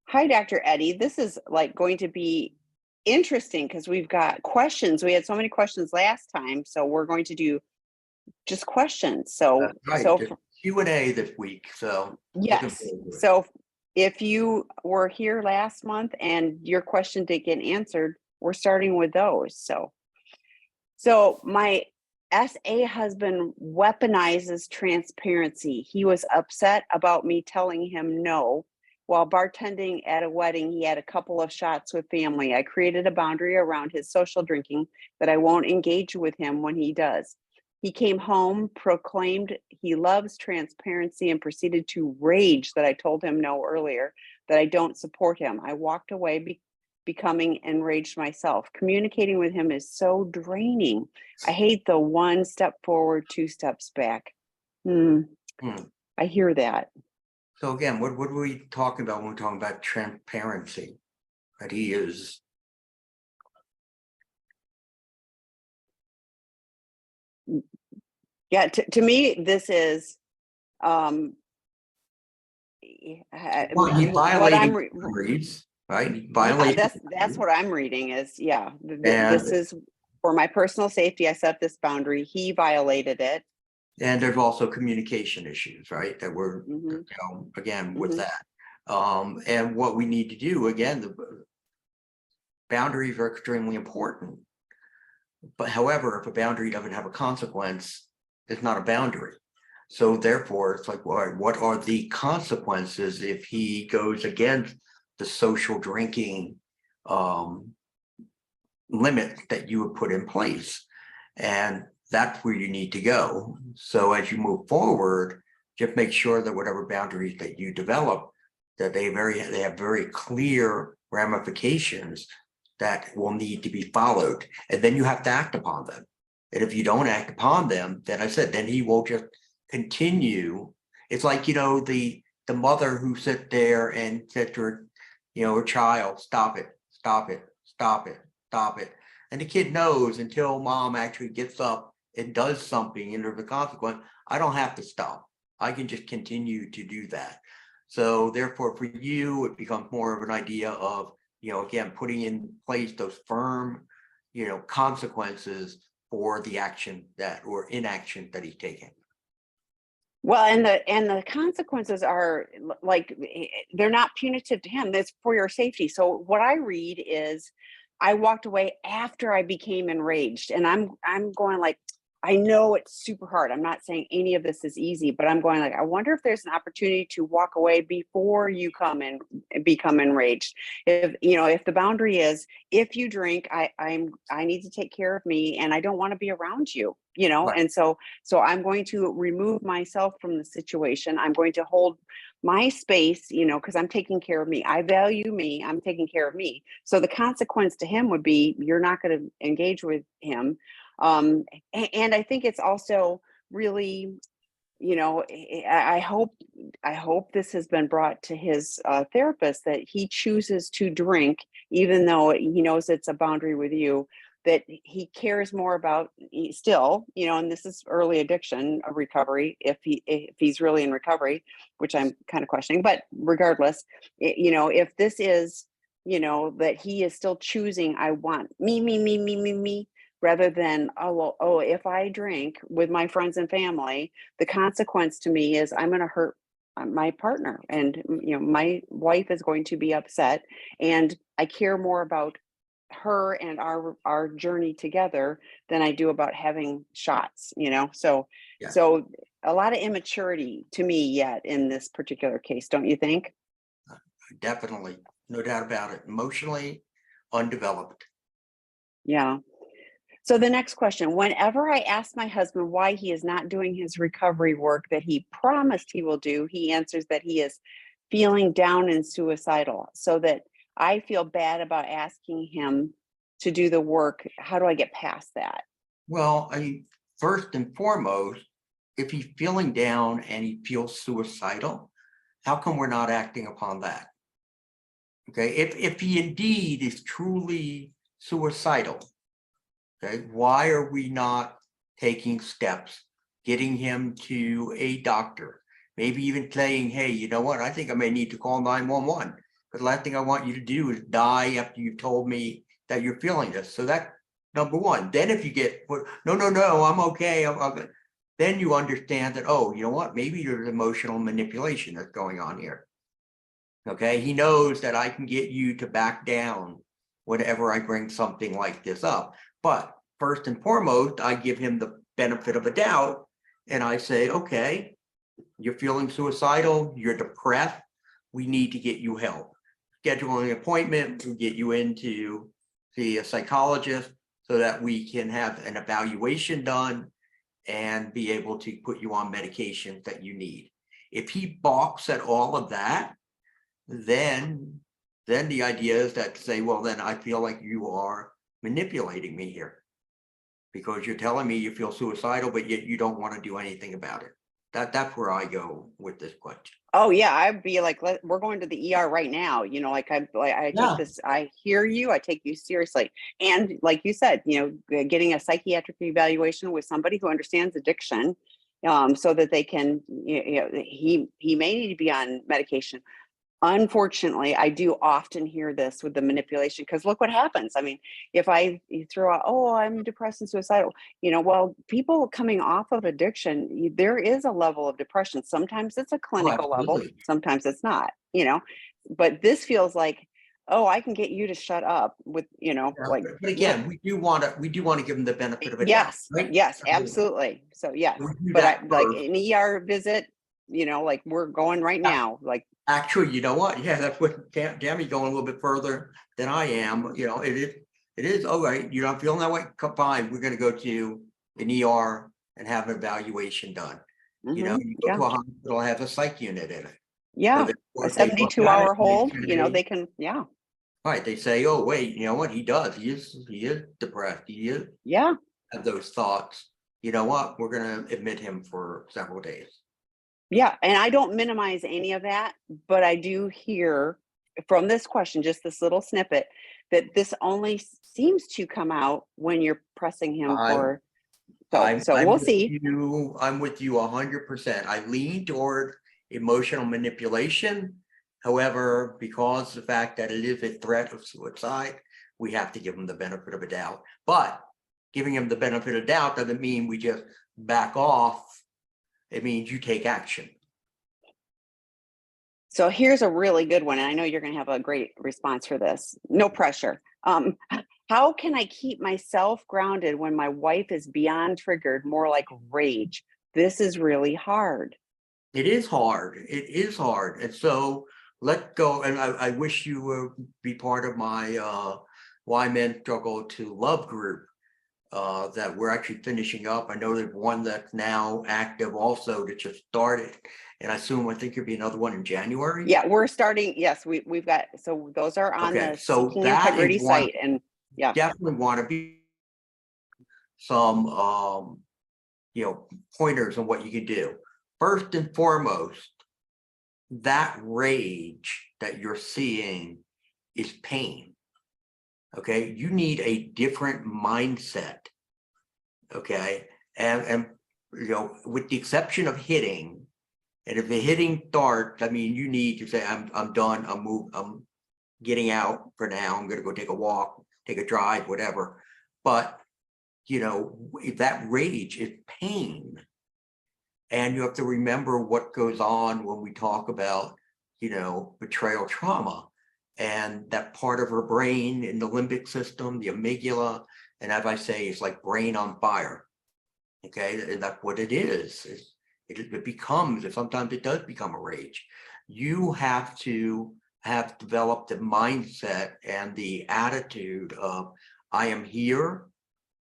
Hi, Dr. Eddie. This is like going to be interesting because we've got questions. We had so many questions last time, so we're going to do just questions. So, That's right. so There's Q&A this week, so looking yes. forward to it. So if you were here last month and your question didn't get answered, we're starting with those. So my SA husband weaponizes transparency. He was upset about me telling him no. While bartending at a wedding, he had a couple of shots with family. I created a boundary around his social drinking that I won't engage with him when he does. He came home, proclaimed he loves transparency, and proceeded to rage that I told him no earlier, that I don't support him. I walked away, becoming enraged myself. Communicating with him is so draining. I hate the one step forward, two steps back. Hmm. I hear that. So again, what were we talking about when we're talking about transparency? That he is. Yeah, to me, this is He's what I'm violating boundaries, right? He's yeah, violating that's what I'm reading is this and is for my personal safety. I set this boundary. He violated it. and there's also communication issues, right? That we're Hmm. again with Hmm. that. And what we need to do again, the boundaries are extremely important. But however, if a boundary doesn't have a consequence, it's not a boundary. So therefore, it's like, well, what are the consequences if he goes against the social drinking limit that you would put in place? And that's where you need to go. So as you move forward, just make sure that whatever boundaries that you develop, that they have very clear ramifications that will need to be followed. And then you have to act upon them. And if you don't act upon them, then I said, then he will just continue. It's like, the mother who sit there and said to her, her child, stop it, stop it, stop it, stop it. And the kid knows until mom actually gets up and does something and there's a consequence, I don't have to stop. I can just continue to do that. So therefore, for you, it becomes more of an idea of, again, putting in place those firm, consequences for the action that or inaction that he's taking. Well, and the consequences are like they're not punitive to him. That's for your safety. So what I read is I walked away after I became enraged, and I'm going like, I know it's super hard. I'm not saying any of this is easy, but I'm going like, I wonder if there's an opportunity to walk away before you come and become enraged. If the boundary is, if you drink, I need to take care of me and I don't want to be around you, Right. and so I'm going to remove myself from the situation. I'm going to hold my space, because I'm taking care of me. I value me. I'm taking care of me. So the consequence to him would be you're not going to engage with him. And I think it's also really, I hope this has been brought to his therapist that he chooses to drink, even though he knows it's a boundary with you, that he cares more about still, and this is early addiction recovery, if he's really in recovery, which I'm kind of questioning, but regardless, if this is, that he is still choosing, I want me, rather than, if I drink with my friends and family, the consequence to me is I'm going to hurt my partner, and my wife is going to be upset, and I care more about her and our journey together than I do about having shots, so Yeah, so a lot of immaturity to me yet in this particular case, don't you think? definitely. No doubt about it. Emotionally undeveloped. Yeah. So the next question, whenever I ask my husband why he is not doing his recovery work that he promised he will do, he answers that he is feeling down and suicidal. So that I feel bad about asking him to do the work. How do I get past that? Well, first and foremost, if he's feeling down and he feels suicidal, how come we're not acting upon that? Okay, if he indeed is truly suicidal, okay, why are we not taking steps, getting him to a doctor, maybe even saying, hey, you know what, I think I may need to call 911 the last thing I want you to do is die after you've told me that you're feeling this. So that number one. Then if you get, no, I'm okay. I'm then you understand that, oh, you know what? Maybe there's emotional manipulation that's going on here. Okay. He knows that I can get you to back down whenever I bring something like this up. But first and foremost, I give him the benefit of a doubt. And I say, okay, you're feeling suicidal, you're depressed, we need to get you help. Schedule an appointment to get you into see a psychologist so that we can have an evaluation done and be able to put you on medications that you need. If he balks at all of that, then the idea is that to say, well, then I feel like you are manipulating me here because you're telling me you feel suicidal, but yet you don't want to do anything about it. That's where I go with this question. Oh yeah, I'd be like, we're going to the ER right now. Like I Yeah. take this, I hear you, I take you seriously. And like you said, getting a psychiatric evaluation with somebody who understands addiction, so that they can, he may need to be on medication. Unfortunately, I do often hear this with the manipulation because look what happens. I mean, if you throw out, oh, I'm depressed and suicidal, well, people coming off of addiction, there is a level of depression. Sometimes it's a Oh, clinical level, absolutely. sometimes it's not, but this feels like, oh, I can get you to shut up with, like, But again, we do want to give them the benefit of a doubt, yes, right? yes, absolutely. So yes, We do but I that like first. an ER visit, like we're going right now, like, Actually, you know what? Yeah, that's what Tammy going a little bit further than I am. It is all right. You're not feeling that way. Fine. We're going to go to an ER and have an evaluation done. You go yeah. to a hospital, have a psych unit in it. So Yeah, a they look at it 72-hour and hold, they say, they can, yeah, right, they say, oh, wait, you know what? He does. He is depressed. He is yeah, have those thoughts. You know what? We're going to admit him for several days. yeah. And I don't minimize any of that, but I do hear from this question, just this little snippet, that this only seems to come out when you're pressing him I for, so I'm we'll with see. you. I'm with you 100%. I lean toward emotional manipulation. However, because the fact that it is a threat of suicide, we have to give them the benefit of a doubt. But giving them the benefit of doubt doesn't mean we just back off. It means you take action. So here's a really good one. And I know you're going to have a great response for this. No pressure. How can I keep myself grounded when my wife is beyond triggered, more like rage? This is really hard. It is hard. It is hard. And so let go. And I wish you would be part of my Why Men Struggle to Love group that we're actually finishing up. I know there's one that's now active also that just started. And I think there'll be another one in January. Yeah, we're starting. Yes, we've got, so those are on Okay, the so Seeking that Integrity is one site. And yeah, definitely want to be some pointers on what you can do. First and foremost, that rage that you're seeing is pain. Okay, you need a different mindset. Okay, and with the exception of hitting, and if the hitting starts, I mean, you need to say, I'm done. I'm getting out for now. I'm going to go take a walk, take a drive, whatever. But if that rage is pain. And you have to remember what goes on when we talk about, betrayal trauma and that part of her brain in the limbic system, the amygdala. And as I say, it's like brain on fire. Okay. And that's what it is. It becomes, and sometimes it does become a rage. You have to have developed the mindset and the attitude of, I am here.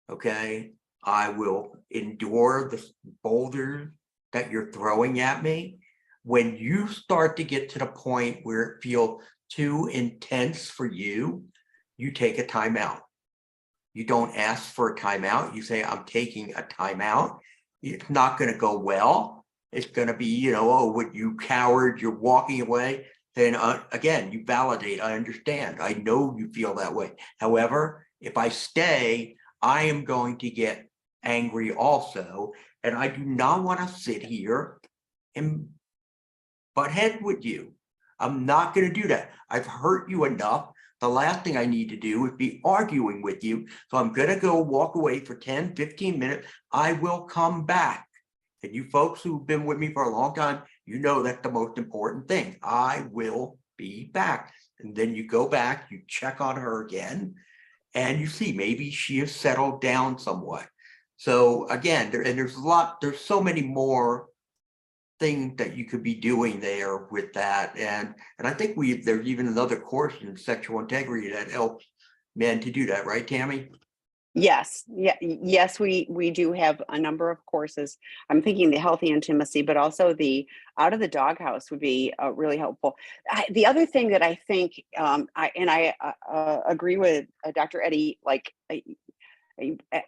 Okay. I will endure the boulders that you're throwing at me. When you start to get to the point where it feels too intense for you, you take a timeout. You don't ask for a timeout. You say, I'm taking a timeout. It's not going to go well. It's going to be, oh, what you coward, you're walking away. Then again, you validate. I understand. I know you feel that way. However, if I stay, I am going to get angry also. And I do not want to sit here and butt head with you. I'm not going to do that. I've hurt you enough. The last thing I need to do is be arguing with you. So I'm going to go walk away for 10, 15 minutes. I will come back. And you folks who've been with me for a long time, you know that's the most important thing. I will be back. And then you go back, you check on her again, and you see maybe she has settled down somewhat. So again, there's so many more things that you could be doing there with that. And I think there's even another course in sexual integrity that helps men to do that, right, Tammy? Yes, yes, we do have a number of courses. I'm thinking the healthy intimacy, but also the out of the doghouse would be really helpful. The other thing that I think, I agree with Dr. Eddie, like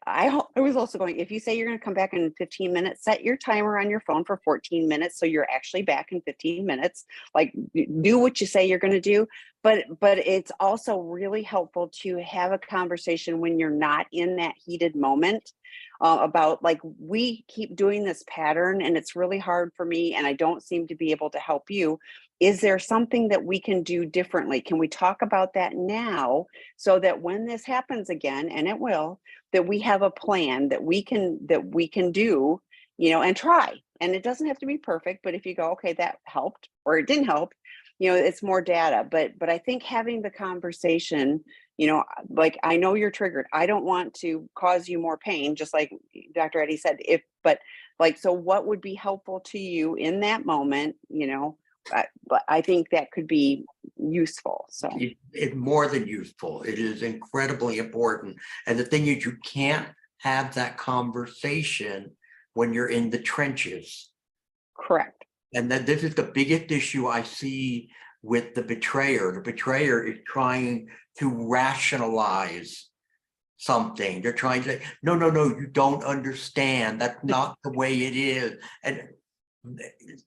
I was also going, if you say you're going to come back in 15 minutes, set your timer on your phone for 14 minutes. So you're actually back in 15 minutes, like do what you say you're going to do. But it's also really helpful to have a conversation when you're not in that heated moment about like, we keep doing this pattern and it's really hard for me and I don't seem to be able to help you. Is there something that we can do differently? Can we talk about that now so that when this happens again, and it will, that we have a plan that we can do, and try. And it doesn't have to be perfect, but if you go, okay, that helped or it didn't help, it's more data. But I think having the conversation, like, I know you're triggered. I don't want to cause you more pain, just like Dr. Eddie said, but like, so what would be helpful to you in that moment, but I think that could be useful. So It's more than useful. It is incredibly important. And the thing is, you can't have that conversation when you're in the trenches. correct. And that this is the biggest issue I see with the betrayer. The betrayer is trying to rationalize something. They're trying to say, no, you don't understand. That's not the way it is. And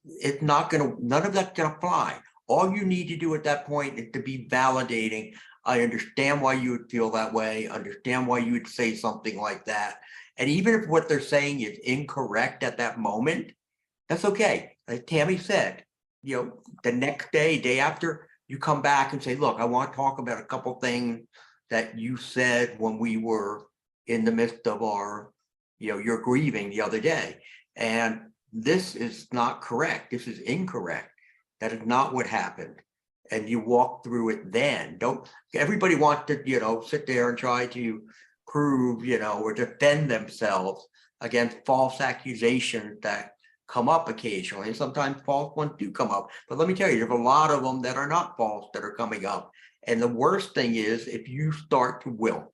it's not going to, none of that's going to fly. All you need to do at that point is to be validating. I understand why you would feel that way. Understand why you would say something like that. And even if what they're saying is incorrect at that moment, that's okay. Like Tammy said, the next day after, you come back and say, look, I want to talk about a couple things that you said when we were in the midst of our, your grieving the other day. And this is not correct. This is incorrect. That is not what happened. And you walk through it then. Don't, everybody wants to, sit there and try to prove, or defend themselves against false accusations that come up occasionally. And sometimes false ones do come up. But let me tell you, there's a lot of them that are not false that are coming up. And the worst thing is if you start to wilt.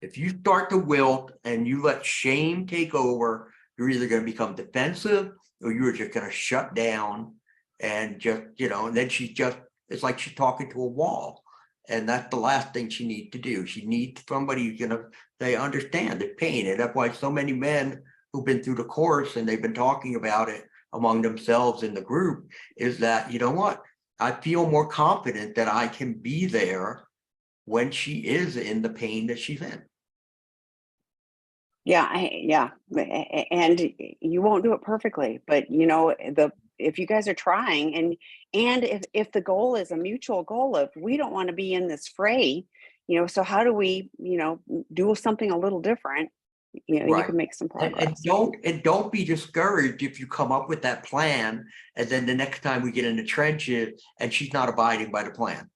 If you start to wilt and you let shame take over, you're either going to become defensive or you're just going to shut down and just, and then it's like she's talking to a wall. And that's the last thing she needs to do. She needs somebody who's going to, they understand the pain. And that's why so many men who've been through the course and they've been talking about it among themselves in the group is that, you know what, I feel more confident that I can be there when she is in the pain that she's in. Yeah, and you won't do it perfectly, but if you guys are trying, and if the goal is a mutual goal of, we don't want to be in this fray, so how do we, do something a little different, you Right. can make some progress. And don't be discouraged if you come up with that plan and then the next time we get in the trenches and she's not abiding by the plan.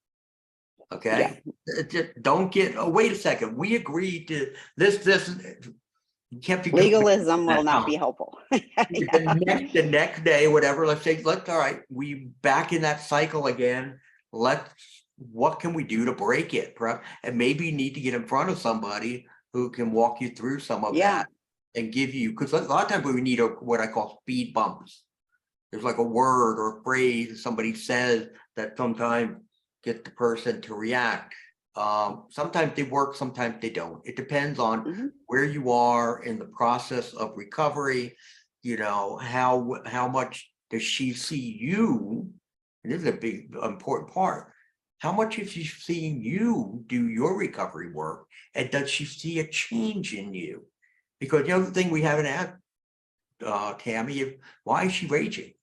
Okay. Yeah. Just don't get, oh, wait a second. We agreed to this, you can't be legalism will not be helpful. The next day, whatever, let's all right, we back in that cycle again. What can we do to break it? And maybe you need to get in front of somebody who can walk you through some of that and give you, because a lot of times we need what I call speed bumps. There's like a word or a phrase somebody says that sometimes gets the person to react. Sometimes they work, sometimes they don't. It depends on where you are in the process of recovery. How much does she see you? And this is a big important part. How much is she seeing you do your recovery work? And does she see a change in you? Because the other thing we haven't asked Tammy, why is she raging?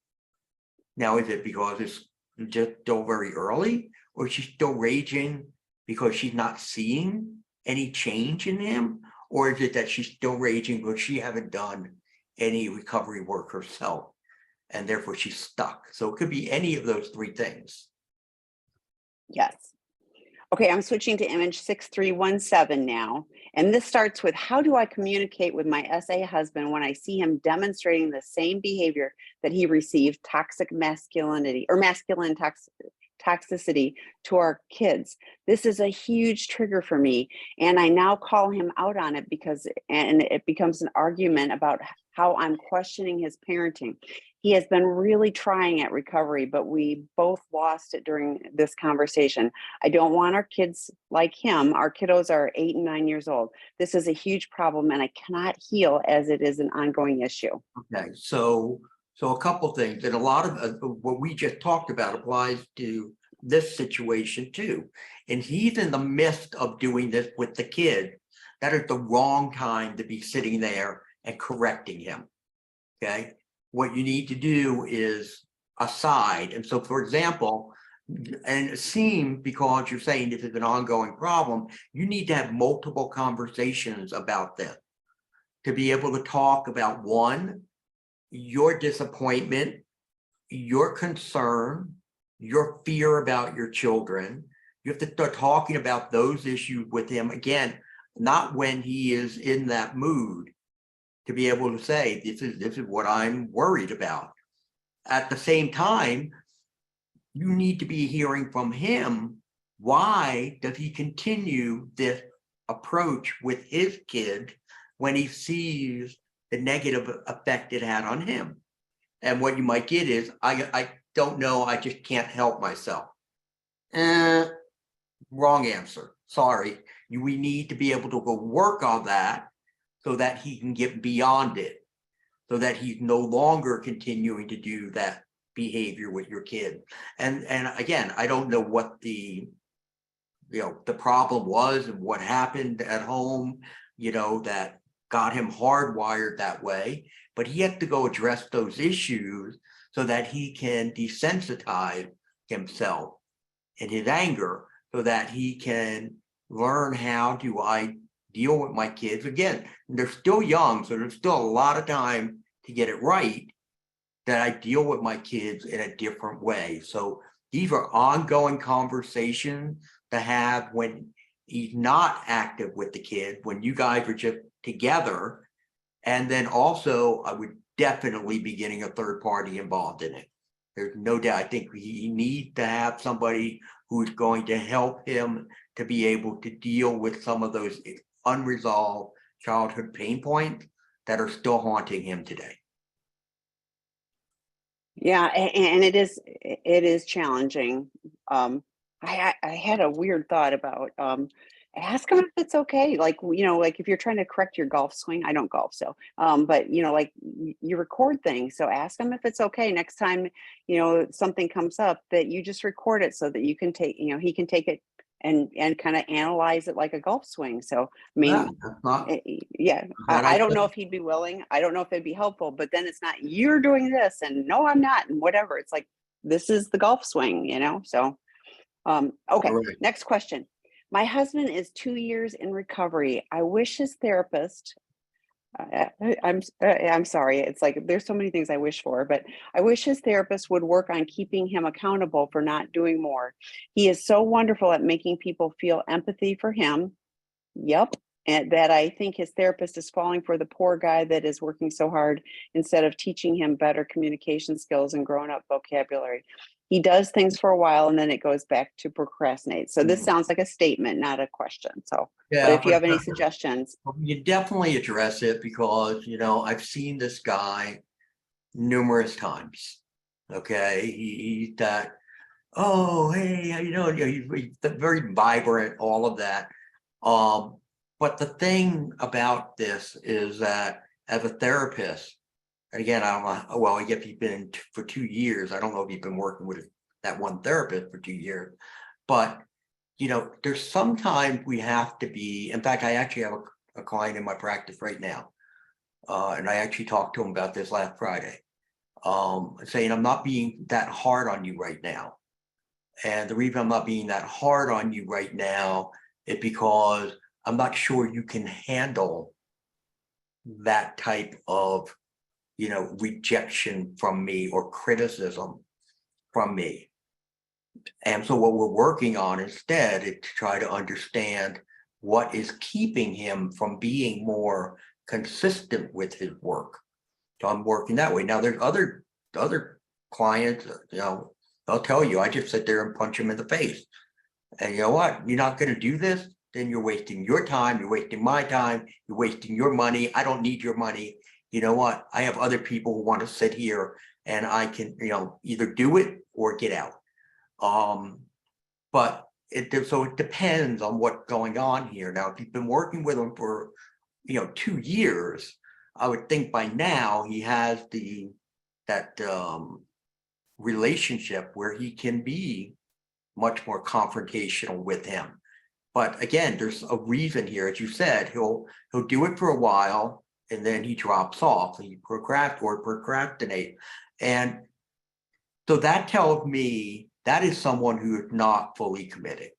Now, is it because it's just still very early, or she's still raging because she's not seeing any change in him? Or is it that she's still raging because she haven't done any recovery work herself and therefore she's stuck? So it could be any of those three things. Yes. Okay, I'm switching to image 6317 now. And this starts with, how do I communicate with my SA husband when I see him demonstrating the same behavior that he received toxic masculinity or masculine toxicity to our kids? This is a huge trigger for me. And I now call him out on it and it becomes an argument about how I'm questioning his parenting. He has been really trying at recovery, but we both lost it during this conversation. I don't want our kids like him. Our kiddos are 8 and 9 years old. This is a huge problem and I cannot heal as it is an ongoing issue. Okay, so a couple things, and a lot of what we just talked about applies to this situation too. And he's in the midst of doing this with the kid. That is the wrong time to be sitting there and correcting him. Okay, what you need to do is aside. And so, for example, and it seems, because you're saying this is an ongoing problem, you need to have multiple conversations about this to be able to talk about, one, your disappointment, your concern, your fear about your children. You have to start talking about those issues with him, again, not when he is in that mood, to be able to say, this is what I'm worried about. At the same time, you need to be hearing from him, why does he continue this approach with his kid when he sees the negative effect it had on him? And what you might get is, I don't know, I just can't help myself. Wrong answer. Sorry. We need to be able to go work on that so that he can get beyond it, so that he's no longer continuing to do that behavior with your kid. And again, I don't know what the problem was and what happened at home, that got him hardwired that way, but he has to go address those issues so that he can desensitize himself and his anger, so that he can learn, how do I deal with my kids? Again, they're still young, so there's still a lot of time to get it right, that I deal with my kids in a different way. So these are ongoing conversations to have when he's not active with the kid, when you guys are just together. And then also, I would definitely be getting a third party involved in it. There's no doubt. I think he needs to have somebody who's going to help him to be able to deal with some of those unresolved childhood pain points that are still haunting him today. Yeah, and it is challenging. I had a weird thought about ask him if it's okay. Like, like if you're trying to correct your golf swing, I don't golf, so but like you record things. So ask him if it's okay next time, something comes up, that you just record it so that you can take, he can take it and kind of analyze it like a golf swing. So I mean, yeah, I don't know if he'd be willing. I don't know if it'd be helpful, but then it's not, you're doing this and no, I'm not, and whatever. It's like, this is the golf swing, so okay. Right. Next question. My husband is 2 years in recovery. I wish his therapist, I'm sorry. It's like, there's so many things I wish for, but I wish his therapist would work on keeping him accountable for not doing more. He is so wonderful at making people feel empathy for him. Yep. And that I think his therapist is falling for the poor guy that is working so hard instead of teaching him better communication skills and grown up vocabulary. He does things for a while and then it goes back to procrastinate. So this sounds like a statement, not a question. So, Yeah, but if you have any suggestions. You definitely address it, because, I've seen this guy numerous times. Okay. He's that, oh, hey, how you doing? He's very vibrant, all of that. But the thing about this is that as a therapist, and again, I don't know, well, I guess he's been for 2 years. I don't know if he's been working with that one therapist for 2 years, but there's sometimes we have to be, in fact, I actually have a client in my practice right now. And I actually talked to him about this last Friday, saying, I'm not being that hard on you right now. And the reason I'm not being that hard on you right now is because I'm not sure you can handle that type of, rejection from me or criticism from me. And so what we're working on instead is to try to understand what is keeping him from being more consistent with his work. So I'm working that way. Now there's other clients, they'll tell you, I just sit there and punch them in the face. And you know what? You're not going to do this, then you're wasting your time, you're wasting my time, you're wasting your money. I don't need your money. You know what? I have other people who want to sit here and I can, either do it or get out. But so it depends on what's going on here. Now, if you've been working with him for, 2 years, I would think by now he has that relationship where he can be much more confrontational with him. But again, there's a reason here. As you said, he'll do it for a while and then he drops off. He procrastinate. And so that tells me that is someone who is not fully committed.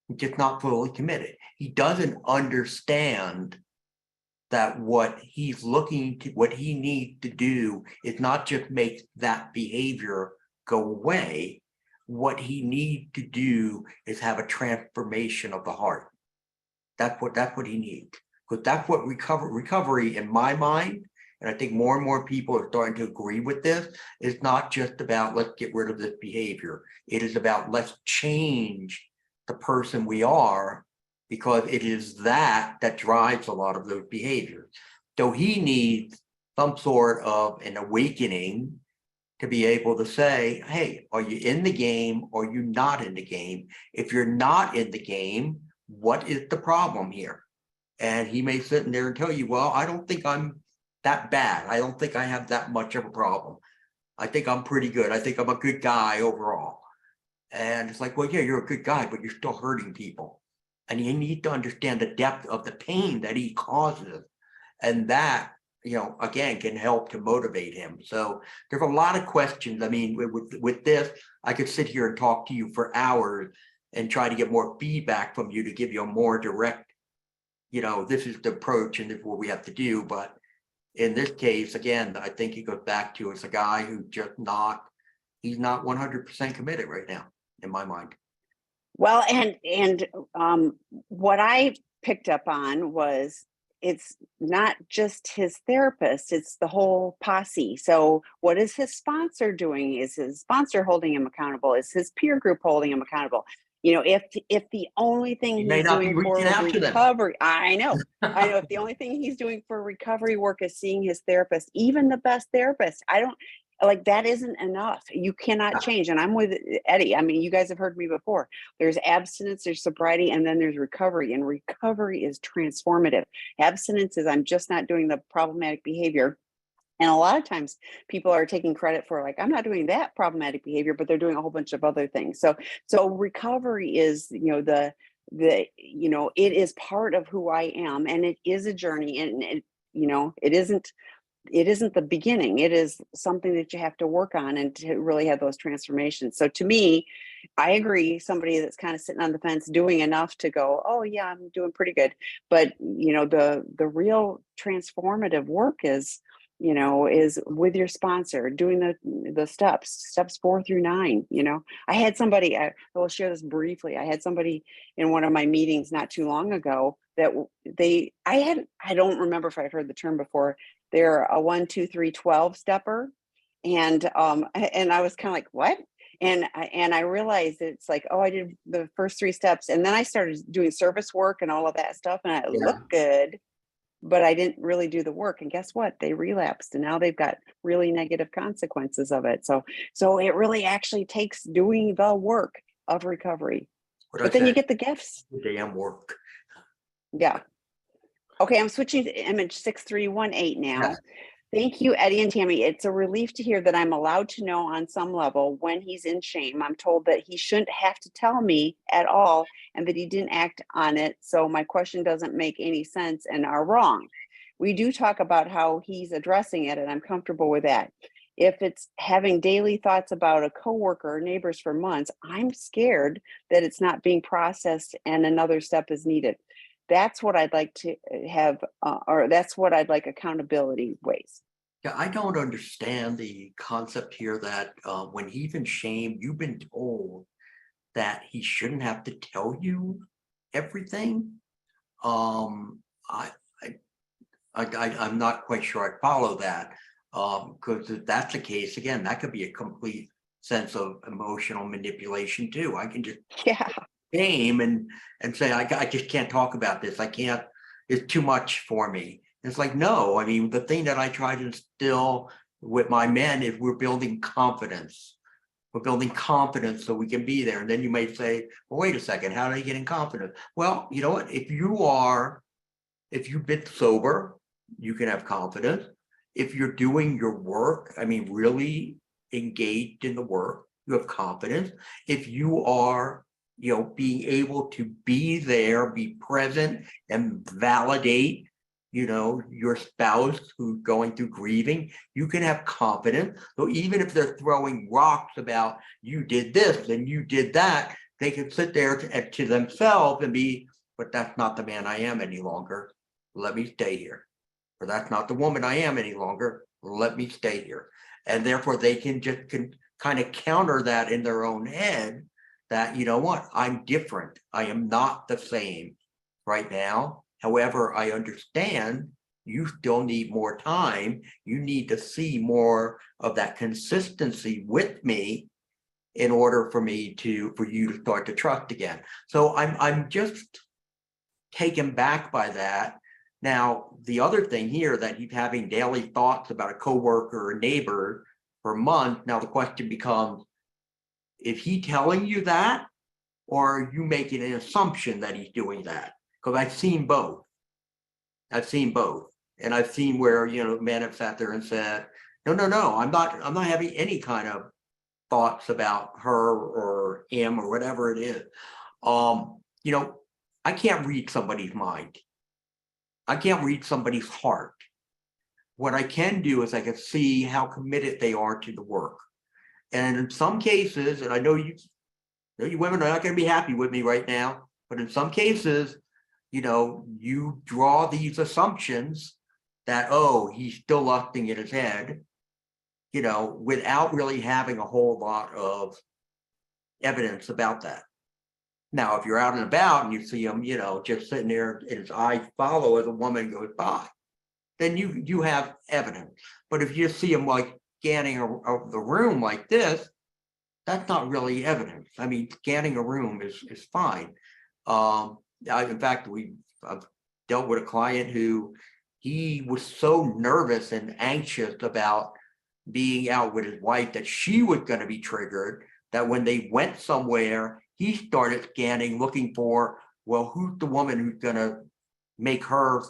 He's just not fully committed. He doesn't understand that what he needs to do is not just make that behavior go away. What he needs to do is have a transformation of the heart. That's what he needs. Because that's what recovery in my mind, and I think more and more people are starting to agree with this, is not just about let's get rid of this behavior. It is about let's change the person we are, because it is that drives a lot of those behaviors. So he needs some sort of an awakening to be able to say, hey, are you in the game or are you not in the game? If you're not in the game, what is the problem here? And he may sit in there and tell you, well, I don't think I'm that bad. I don't think I have that much of a problem. I think I'm pretty good. I think I'm a good guy overall. And it's like, well, yeah, you're a good guy, but you're still hurting people. And you need to understand the depth of the pain that he causes. And that, again, can help to motivate him. So there's a lot of questions. I mean, with this, I could sit here and talk to you for hours and try to get more feedback from you to give you a more direct, this is the approach and this is what we have to do. But in this case, again, I think it goes back to it's a guy who he's not 100% committed right now, in my mind. Well, and what I picked up on was it's not just his therapist, it's the whole posse. So what is his sponsor doing? Is his sponsor holding him accountable? Is his peer group holding him accountable? If the only thing he's doing for recovery, I know if the only thing he's doing for recovery work is seeing his therapist, even the best therapist, that isn't enough. You cannot change. And I'm with Eddie. I mean, you guys have heard me before. There's abstinence, there's sobriety, and then there's recovery. And recovery is transformative. Abstinence is I'm just not doing the problematic behavior. And a lot of times people are taking credit for I'm not doing that problematic behavior, but they're doing a whole bunch of other things. So recovery is, it is part of who I am, and it is a journey, and it isn't the beginning. It is something that you have to work on and to really have those transformations. So to me, I agree, somebody that's kind of sitting on the fence doing enough to go, oh yeah, I'm doing pretty good. But the real transformative work is with your sponsor, doing the steps 4 through 9. I had somebody, I will share this briefly. I had somebody in one of my meetings not too long ago that I don't remember if I'd heard the term before. They're a 1, 2, 3, 12 stepper. And I was kind of like, what? And I realized it's I did the first 3 steps, and then I started doing service work and all of that stuff, and it looked good, but I didn't really do the work. And guess what? They relapsed, and now they've got really negative consequences of it. So it really actually takes doing the work of recovery. But then you get the gifts. The damn work. Yeah. Okay, I'm switching to image 6318 now. Yeah. Thank you, Eddie and Tammy. It's a relief to hear that I'm allowed to know on some level when he's in shame. I'm told that he shouldn't have to tell me at all and that he didn't act on it. So my question doesn't make any sense and are wrong. We do talk about how he's addressing it, and I'm comfortable with that. If it's having daily thoughts about a coworker or neighbors for months, I'm scared that it's not being processed and another step is needed. That's what I'd like to have, or that's what I'd like accountability ways. Yeah, I don't understand the concept here that when he's in shame, you've been told that he shouldn't have to tell you everything. Um, I, I'm not quite sure I follow that. Because if that's the case, again, that could be a complete sense of emotional manipulation too. I can just Yeah. shame and say, I just can't talk about this. I can't, it's too much for me. It's like, no, I mean, the thing that I try to instill with my men is we're building confidence. We're building confidence so we can be there. And then you may say, well, wait a second, how are you getting confidence? Well, you know what? If you've been sober, you can have confidence. If you're doing your work, I mean, really engaged in the work, you have confidence. If you are, being able to be there, be present and validate, your spouse who's going through grieving, you can have confidence. So even if they're throwing rocks about you did this and you did that, they can sit there to themselves and be, but that's not the man I am any longer. Let me stay here. Or that's not the woman I am any longer. Let me stay here. And therefore they can kind of counter that in their own head that, you know what, I'm different. I am not the same right now. However, I understand you still need more time. You need to see more of that consistency with me in order for you to start to trust again. So I'm just taken back by that. Now, the other thing here that he's having daily thoughts about a coworker or neighbor for months. Now the question becomes, is he telling you that, or are you making an assumption that he's doing that? Because I've seen both. And I've seen where, men have sat there and said, no, I'm not having any kind of thoughts about her or him or whatever it is. I can't read somebody's mind. I can't read somebody's heart. What I can do is I can see how committed they are to the work. And in some cases, and I know you women are not going to be happy with me right now, but in some cases, you draw these assumptions that, oh, he's still lusting in his head, without really having a whole lot of evidence about that. Now, if you're out and about and you see him, just sitting there and his eyes follow as a woman goes by, then you have evidence. But if you see him like scanning the room like this, that's not really evidence. I mean, scanning a room is fine. In fact, I've dealt with a client who he was so nervous and anxious about being out with his wife that she was going to be triggered, that when they went somewhere, he started scanning, looking for, well, who's the woman who's going to make her,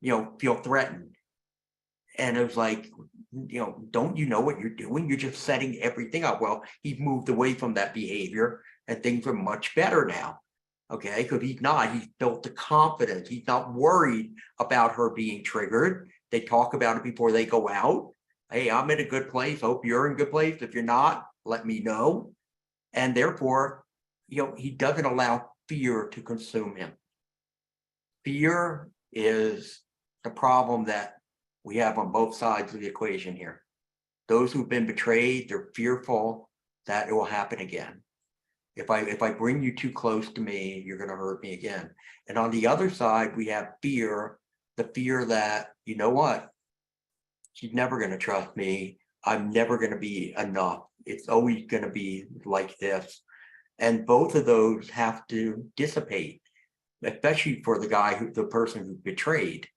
feel threatened. And it was like, don't you know what you're doing? You're just setting everything up. Well, he's moved away from that behavior and things are much better now. Okay, because he's built the confidence. He's not worried about her being triggered. They talk about it before they go out. Hey, I'm in a good place. Hope you're in a good place. If you're not, let me know. And therefore, he doesn't allow fear to consume him. Fear is the problem that we have on both sides of the equation here. Those who've been betrayed, they're fearful that it will happen again. If I bring you too close to me, you're going to hurt me again. And on the other side, we have fear, the fear that, you know what, she's never going to trust me. I'm never going to be enough. It's always going to be like this. And both of those have to dissipate, especially for the person who betrayed.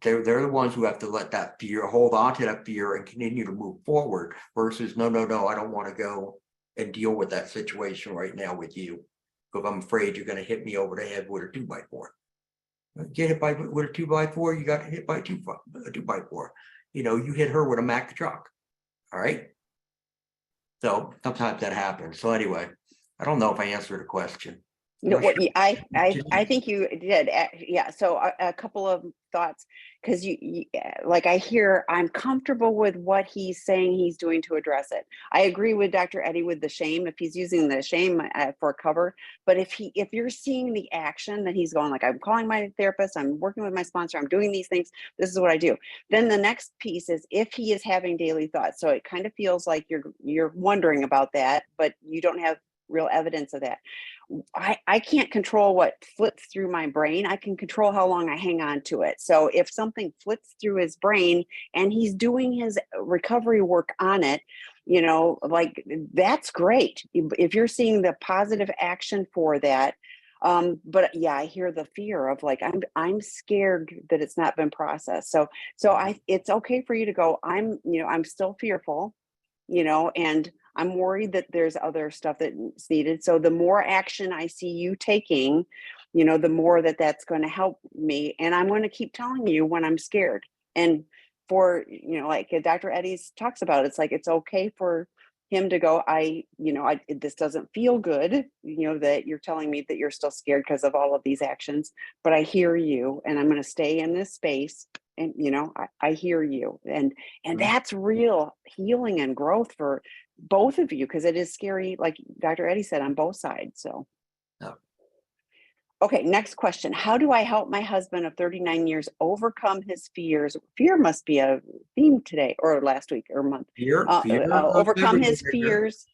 They're the ones who have to let that fear, hold on to that fear and continue to move forward versus no, I don't want to go and deal with that situation right now with you because I'm afraid you're going to hit me over the head with a 2x4. Get hit with a 2x4, you got hit by a 2x4. You hit her with a Mack truck. All right. So sometimes that happens. So anyway, I don't know if I answered the question. No, what I think you did. Yeah. So a couple of thoughts, because like I hear, I'm comfortable with what he's saying he's doing to address it. I agree with Dr. Eddie with the shame, if he's using the shame for cover. But if you're seeing the action that he's going, like, I'm calling my therapist, I'm working with my sponsor, I'm doing these things, this is what I do. Then the next piece is if he is having daily thoughts. So it kind of feels like you're wondering about that, but you don't have real evidence of that. I can't control what flips through my brain. I can control how long I hang on to it. So if something flips through his brain and he's doing his recovery work on it, like, that's great. If you're seeing the positive action for that. But yeah, I hear the fear of, like, I'm scared that it's not been processed. So it's okay for you to go, I'm still fearful, and I'm worried that there's other stuff that's needed. So the more action I see you taking, the more that's going to help me. And I'm going to keep telling you when I'm scared. And for, like Dr. Eddie's talks about, it's like, it's okay for him to go, this doesn't feel good, that you're telling me that you're still scared because of all of these actions, but I hear you and I'm going to stay in this space. And, I hear you. And that's real healing and growth for both of you, because it is scary, like Dr. Eddie said, on both sides. So, No. Okay, next question. How do I help my husband of 39 years overcome his fears? Fear must be a theme today or last week or month. Fear Overcome his fears.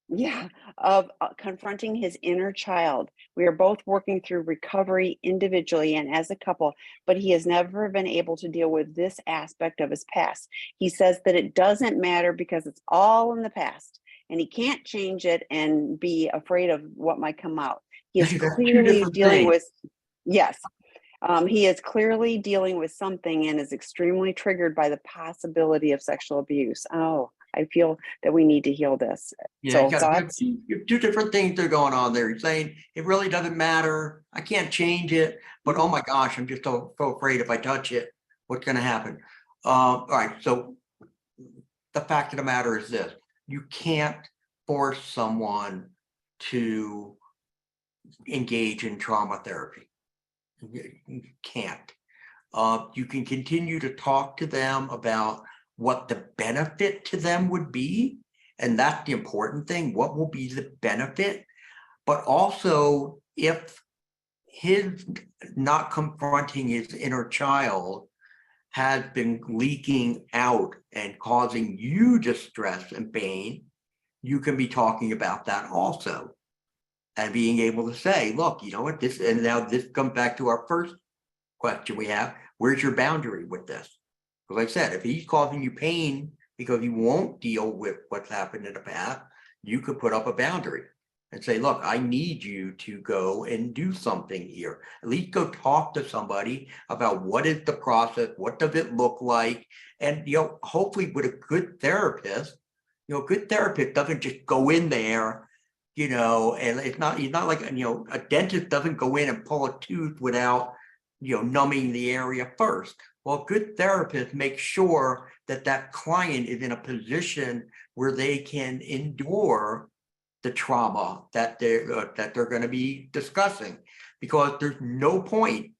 Yeah, of confronting his inner child. We are both working through recovery individually and as a couple, but he has never been able to deal with this aspect of his past. He says that it doesn't matter because it's all in the past and he can't change it and be afraid of what might come out. He is That's two clearly different dealing things. with, yes, he is clearly dealing with something and is extremely triggered by the possibility of sexual abuse. Oh, I feel that we need to heal this. Yeah, So thoughts? you have two different things that are going on there. You're saying it really doesn't matter. I can't change it, but oh my gosh, I'm just so afraid if I touch it, what's going to happen? All right. So the fact of the matter is this: you can't force someone to engage in trauma therapy. You can't. You can continue to talk to them about what the benefit to them would be. And that's the important thing. What will be the benefit? But also, if his not confronting his inner child has been leaking out and causing you distress and pain, you can be talking about that also. And being able to say, look, you know what, this, and now this comes back to our first question we have: where's your boundary with this? Because like I said, if he's causing you pain because he won't deal with what's happened in the past, you could put up a boundary and say, look, I need you to go and do something here. At least go talk to somebody about what is the process, what does it look like? And hopefully with a good therapist, a good therapist doesn't just go in there, and he's not like, a dentist doesn't go in and pull a tooth without numbing the area first. Well, good therapists make sure that client is in a position where they can endure the trauma that they're going to be discussing, because there's no point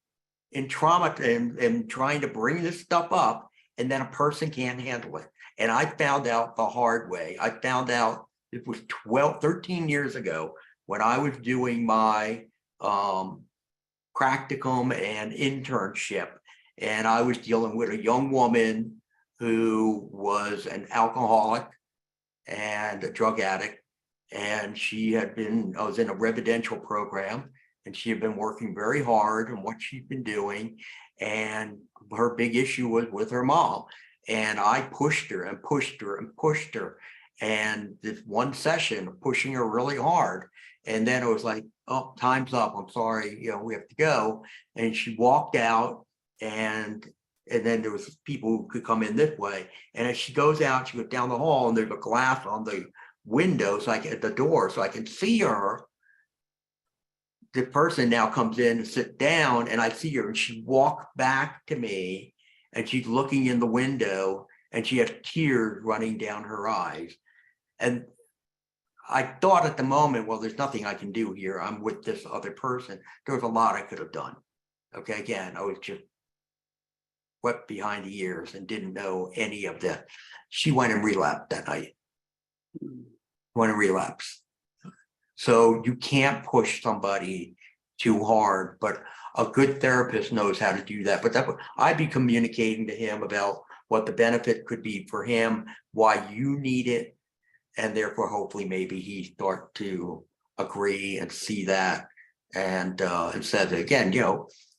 in trauma and trying to bring this stuff up and then a person can't handle it. And I found out the hard way. I found out it was 13 years ago when I was doing my practicum and internship, and I was dealing with a young woman who was an alcoholic and a drug addict, and I was in a residential program, and she had been working very hard on what she'd been doing, and her big issue was with her mom. And I pushed her and pushed her and pushed her, and this one session pushing her really hard, and then it was like, oh, time's up, I'm sorry, we have to go. And she walked out, and then there was people who could come in this way. And as she goes out, she goes down the hall, and there's a glass on the window, at the door, so I can see her. The person now comes in and sits down, and I see her, and she walks back to me, and she's looking in the window, and she has tears running down her eyes. And I thought at the moment, well, there's nothing I can do here. I'm with this other person. There was a lot I could have done. Okay, again, I was just wet behind the ears and didn't know any of that. She went and relapsed that night. Went and relapsed. So you can't push somebody too hard, but a good therapist knows how to do that. But that I'd be communicating to him about what the benefit could be for him, why you need it, and therefore hopefully maybe he start to agree and see that, and says it again,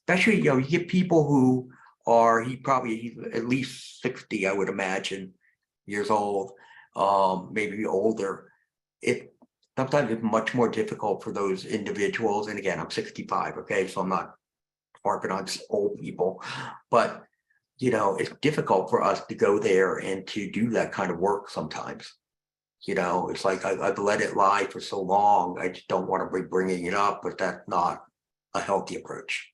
especially you get people who are he's at least 60, I would imagine, years old, maybe older. It sometimes it's much more difficult for those individuals. And again, I'm 65, okay, so I'm not harping on old people, but it's difficult for us to go there and to do that kind of work sometimes. It's like I've let it lie for so long. I just don't want to be bringing it up, but that's not a healthy approach.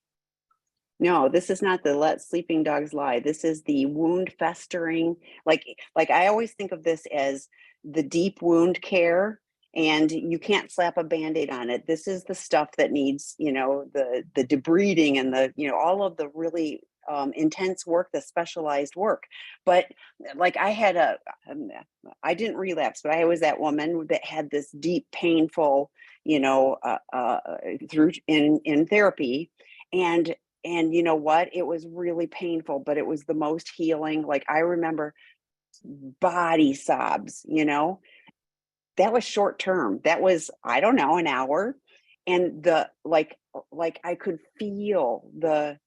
No, this is not the let sleeping dogs lie. This is the wound festering. Like I always think of this as the deep wound care, and you can't slap a Band-Aid on it. This is the stuff that needs, the debriding and all of the really intense work, the specialized work. But like I didn't relapse, but I was that woman that had this deep, painful, through in therapy, and you know what? It was really painful, but it was the most healing. Like I remember body sobs, that was short term. That was, I don't know, an hour. And the like I could feel the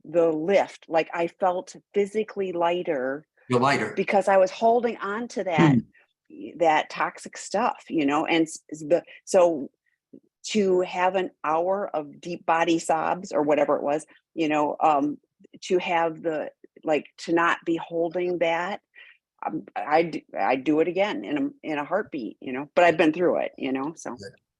lift. Like I felt physically lighter You're lighter. because I was holding on to that toxic stuff, and so to have an hour of deep body sobs or whatever it was, to have to not be holding that, I do it again in a heartbeat, but I've been through it, so.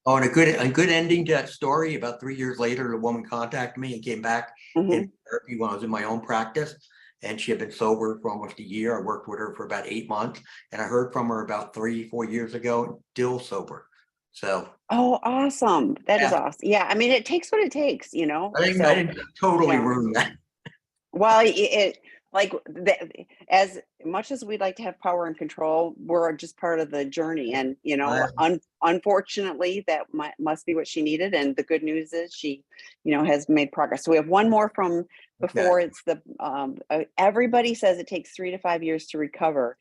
Oh, and a good ending to that story. About 3 years later, a woman contacted me and came back in therapy when I was in my own practice, and she had been sober for almost a year. I worked with her for about 8 months, and I heard from her about 3-4 years ago, still sober. So. Oh, awesome. That is Yeah, awesome. Yeah. I mean, it takes what it takes, I so, didn't totally yeah. ruin that. Well, as much as we'd like to have power and control, we're just part of the journey. And, unfortunately, that must be what she needed. And the good news is she, has made progress. So we have one more from before. Okay. It's everybody says it takes 3 to 5 years to recover.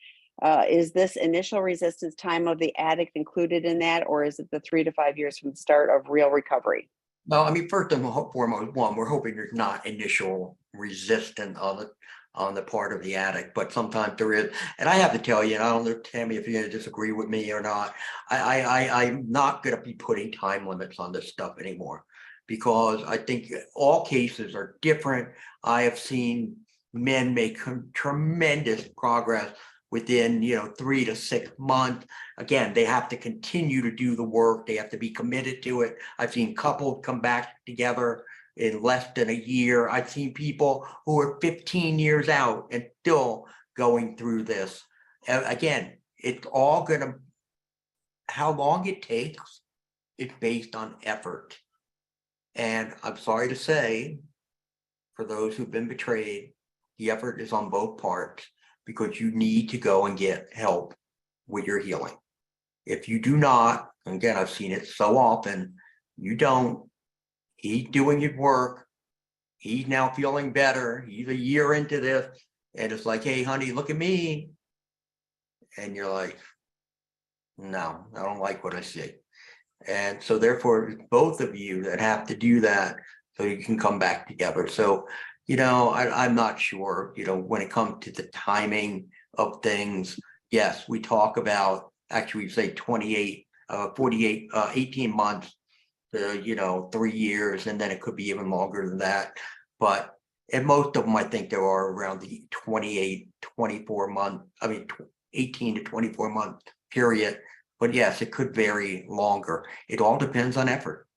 Is this initial resistance time of the addict included in that, or is it the 3 to 5 years from the start of real recovery? No, I mean, first and foremost, we're hoping there's not initial resistance on the part of the addict, but sometimes there is. And I have to tell you, and I don't know, Tammy, if you're going to disagree with me or not, I'm not going to be putting time limits on this stuff anymore, because I think all cases are different. I have seen men make tremendous progress within 3 to 6 months. Again, they have to continue to do the work. They have to be committed to it. I've seen couples come back together in less than a year. I've seen people who are 15 years out and still going through this. Again, it's all gonna, how long it takes, it's based on effort. And I'm sorry to say, for those who've been betrayed, the effort is on both parts, because you need to go and get help with your healing. If you do not, and again, I've seen it so often, you don't, he's doing his work, he's now feeling better, he's a year into this, and it's like, hey, honey, look at me. And you're like, no, I don't like what I see. And so therefore, it's both of you that have to do that so you can come back together. So, I'm not sure, when it comes to the timing of things, yes, we talk about, actually we say 28, 48, 18 months to, 3 years, and then it could be even longer than that. But and most of them, I think there are around the 28, 24 month, 18 to 24 month period. But yes, it could vary longer. It all depends on effort.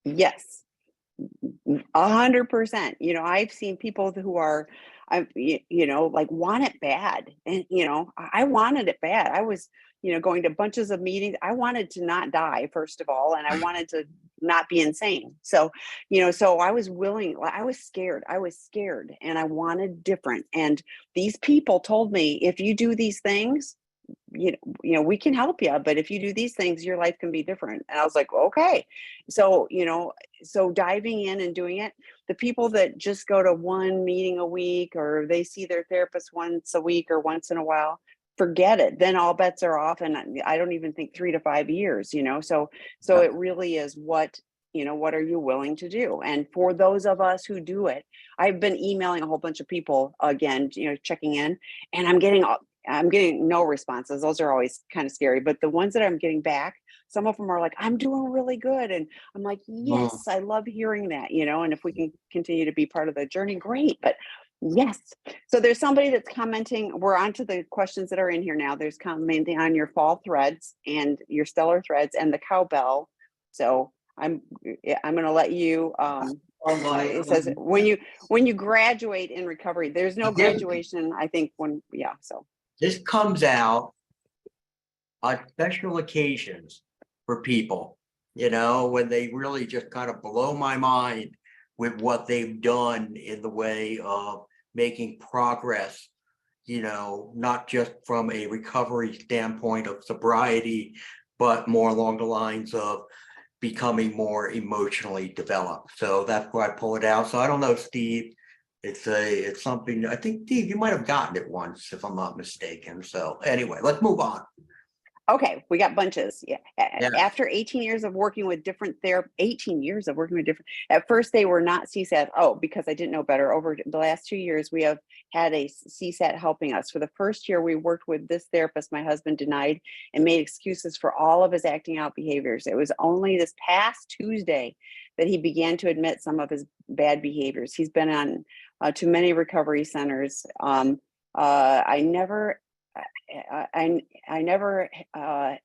Yes, 100%. I've seen people who are, want it bad, and I wanted it bad. I was, going to bunches of meetings. I wanted to not die, first of all, and I wanted to not be insane. So, so I was willing, I was scared and I wanted different. And these people told me, if you do these things, we can help you, but if you do these things, your life can be different. And I was like, okay. So, so diving in and doing it, the people that just go to one meeting a week, or they see their therapist once a week or once in a while, forget it. Then all bets are off. And I don't even think 3 to 5 years, so it really is what are you willing to do? And for those of us who do it, I've been emailing a whole bunch of people again, checking in, and I'm getting no responses. Those are always kind of scary, but the ones that I'm getting back, some of them are like, I'm doing really good. And I'm like, yes, I love hearing that, and if we can continue to be part of the journey, great. But yes. So there's somebody that's commenting. We're on to the questions that are in here now. There's commenting on your fall threads and your stellar threads and the cowbell. So I'm going to let you, it says when you graduate in recovery, there's no graduation, I think, so. This comes out on special occasions for people, when they really just kind of blow my mind with what they've done in the way of making progress, not just from a recovery standpoint of sobriety, but more along the lines of becoming more emotionally developed. So that's why I pull it out. So I don't know, Steve, it's something, I think, Steve, you might have gotten it once, if I'm not mistaken. So anyway, let's move on. Okay, we got bunches. Yeah. Yeah. After 18 years of working with different at first they were not CSAT. Oh, because I didn't know better. Over the last 2 years, we have had a CSAT helping us. For the first year we worked with this therapist, my husband denied and made excuses for all of his acting out behaviors. It was only this past Tuesday that he began to admit some of his bad behaviors. He's been on to many recovery centers. I never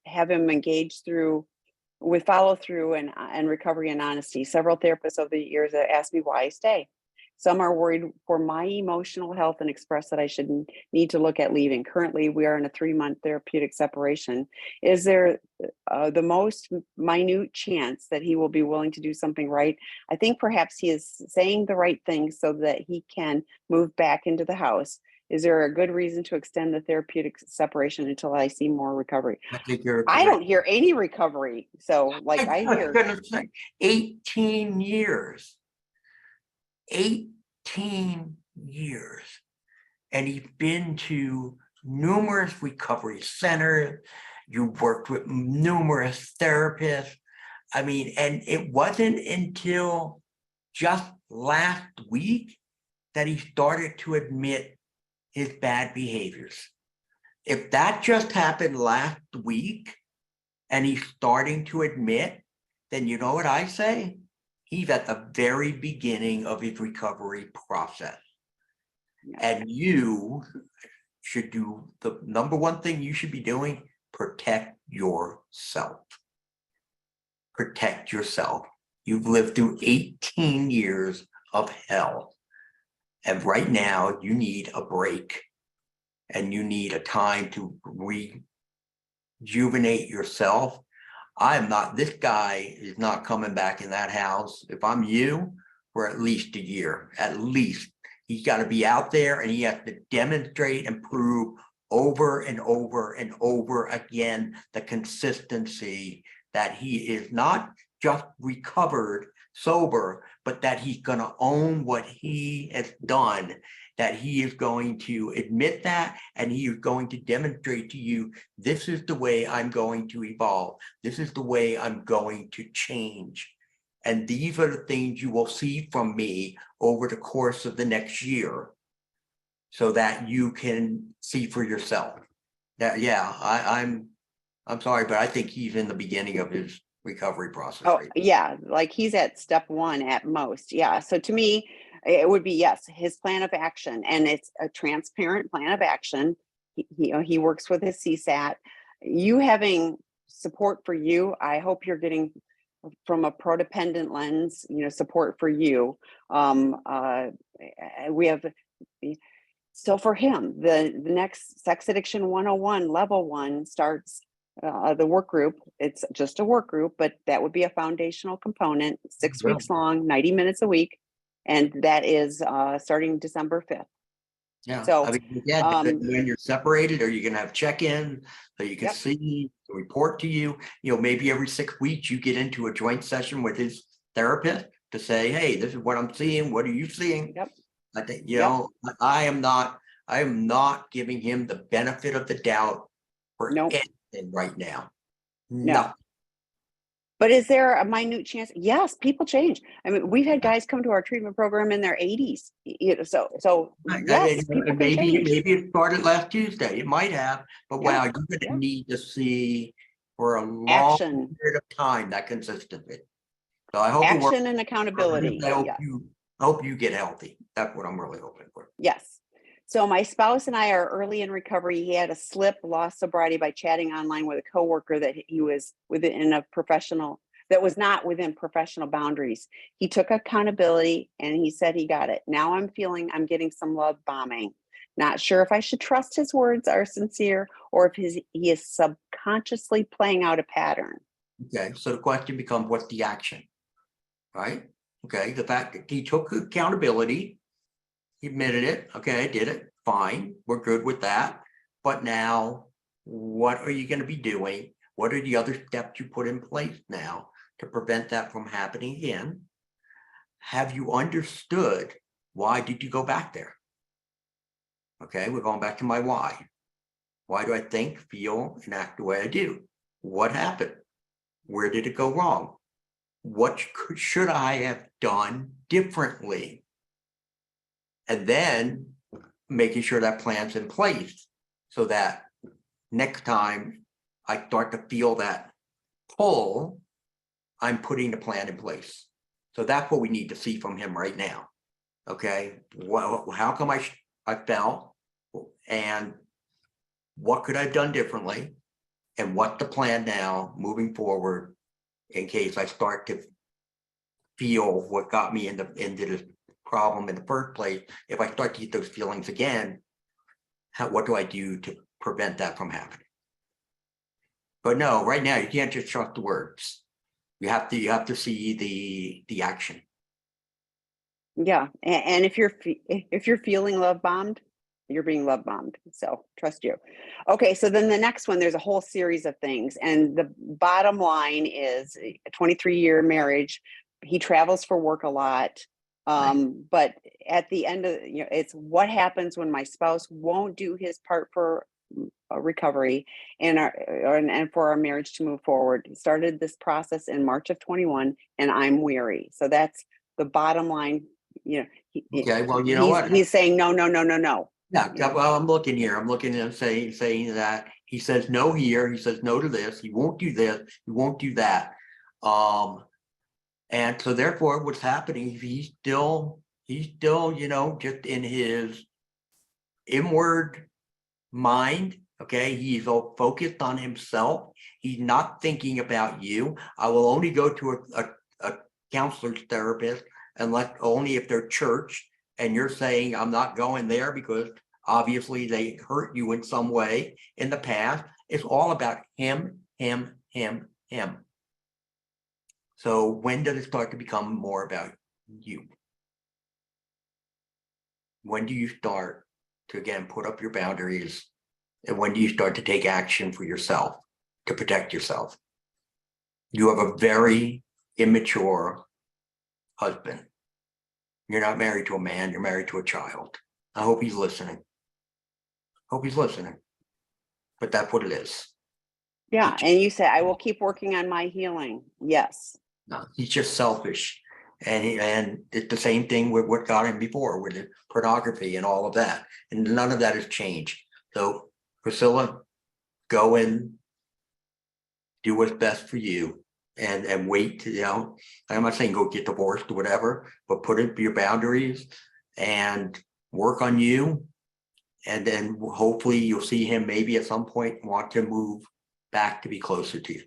have him engaged with follow through and recovery and honesty. Several therapists over the years have asked me why I stay. Some are worried for my emotional health and express that I should need to look at leaving. Currently, we are in a 3-month therapeutic separation. Is there the most minute chance that he will be willing to do something right? I think perhaps he is saying the right things so that he can move back into the house. Is there a good reason to extend the therapeutic separation until I see more recovery? I think you're I don't hear any recovery. So I hear 18 years. 18 years. And he's been to numerous recovery centers. You worked with numerous therapists. I mean, and it wasn't until just last week that he started to admit his bad behaviors. If that just happened last week and he's starting to admit, then you know what I say? He's at the very beginning of his recovery process. And you should do the number one thing you should be doing: protect yourself. Protect yourself. You've lived through 18 years of hell. And right now you need a break, and you need a time to rejuvenate yourself. This guy is not coming back in that house, if I'm you, for at least a year. At least. He's got to be out there, and he has to demonstrate and prove over and over and over again the consistency that he is not just recovered sober, but that he's going to own what he has done, that he is going to admit that, and he is going to demonstrate to you, this is the way I'm going to evolve. This is the way I'm going to change. And these are the things you will see from me over the course of the next year, so that you can see for yourself. That, yeah, I'm sorry, but I think he's in the beginning of his recovery process. Oh, yeah, like he's at step 1 at most. Yeah. So to me, it would be, yes, his plan of action, and it's a transparent plan of action. He works with his CSAT. You having support for you, I hope you're getting from a prodependent lens, support for you. We have So for him, the next Sex Addiction 101 level 1 starts the work group. It's just a work group, but that would be a foundational component, 6 Well, weeks long, 90 minutes a week. And that is starting December 5th. yeah, So, I mean, again, when you're separated, are you gonna have check-in so you can yep, see, report to you? You know, maybe every 6 weeks you get into a joint session with his therapist to say, hey, this is what I'm seeing. What are you seeing? yep, I think, yep, I am not giving him the benefit of the doubt for nope, anything right now. no. Nothing. But is there a minute chance? Yes, people change. I mean, we've had guys come to our treatment program in their 80s. You know, so yes, people And can change. maybe it started last Tuesday. It might have, but Yeah, wow, you're yeah. gonna need to see for a long Action, period of time that consistency. So I hope it works. action and accountability. Yeah. I hope you get healthy. That's what I'm really hoping for. Yes. So my spouse and I are early in recovery. He had a slip, lost sobriety by chatting online with a coworker that he was within a professional that was not within professional boundaries. He took accountability and he said he got it. Now I'm getting some love bombing. Not sure if I should trust his words are sincere or if he is subconsciously playing out a pattern. Okay, so the question becomes, what's the action, right? Okay, the fact that he took accountability, he admitted it. Okay, I did it. Fine, we're good with that. But now, what are you going to be doing? What are the other steps you put in place now to prevent that from happening again? Have you understood why did you go back there? Okay, we're going back to my why. Why do I think, feel, and act the way I do? What happened? Where did it go wrong? What should I have done differently? And then making sure that plan's in place so that next time I start to feel that pull, I'm putting the plan in place. So that's what we need to see from him right now. Okay, well, how come I fell, and what could I have done differently, and what's the plan now moving forward in case I start to feel what got me into this problem in the first place. If I start to get those feelings again, what do I do to prevent that from happening? But no, right now you can't just trust the words. You have to see the action. Yeah, and if you're feeling love bombed, you're being love bombed. So trust you. Okay, so then the next one, there's a whole series of things, and the bottom line is a 23-year marriage. He travels for work a lot, Right. but at the end of it's what happens when my spouse won't do his part for recovery and and for our marriage to move forward. He started this process in March of 21, and I'm weary. So that's the bottom line. Okay. Well, you know what? He's saying no, no, no, no, no. Yeah. Well, I'm looking here. I'm looking and saying that he says no here. He says no to this. He won't do this. He won't do that. And so therefore, what's happening? He's still, just in his inward mind. Okay, he's all focused on himself. He's not thinking about you. I will only go to a counselor's therapist unless only if they're church. And you're saying I'm not going there because obviously they hurt you in some way in the past. It's all about him, him, him, him. So when does it start to become more about you? When do you start to again put up your boundaries? And when do you start to take action for yourself to protect yourself? You have a very immature husband. You're not married to a man, you're married to a child. I hope he's listening. Hope he's listening. But that's what it is. Yeah, and you say I will keep working on my healing. Yes. No, he's just selfish. And it's the same thing with what got him before with the pornography and all of that. And none of that has changed. So Priscilla, go and do what's best for you and wait to, I'm not saying go get divorced or whatever, but put in your boundaries and work on you. And then hopefully you'll see him maybe at some point want to move back to be closer to you.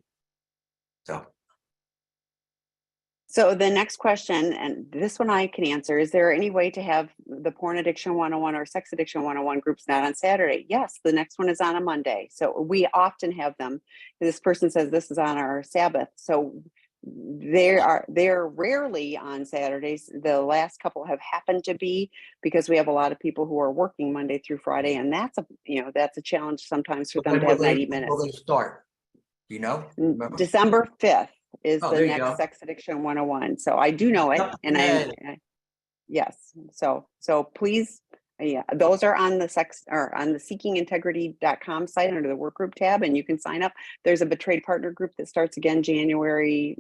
So the next question, and this one I can answer, is there any way to have the porn addiction 101 or sex addiction 101 groups not on Saturday? Yes, the next one is on a Monday. So we often have them. This person says this is on our Sabbath. So they're rarely on Saturdays. The last couple have happened to be because we have a lot of people who are working Monday through Friday, and that's a challenge sometimes for them to have 90 When will minutes. they start? Do you know? Remember? December 5th is Oh, the there you next go. Sex Addiction 101. So I do know it. Yep, And yeah. yes. So please, yeah, those are on the seekingintegrity.com site under the work group tab, and you can sign up. There's a betrayed partner group that starts again January.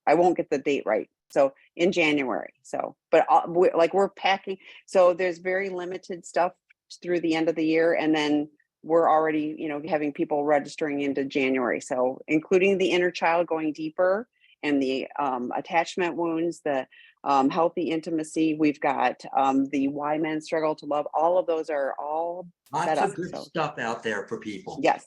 I won't get the date right. So in January. So, but we're packing. So there's very limited stuff through the end of the year. And then we're already, having people registering into January. So including the inner child going deeper and the attachment wounds, the healthy intimacy, we've got the why men struggle to love. All of those are all set Lots up. of good stuff out there for people. Yes.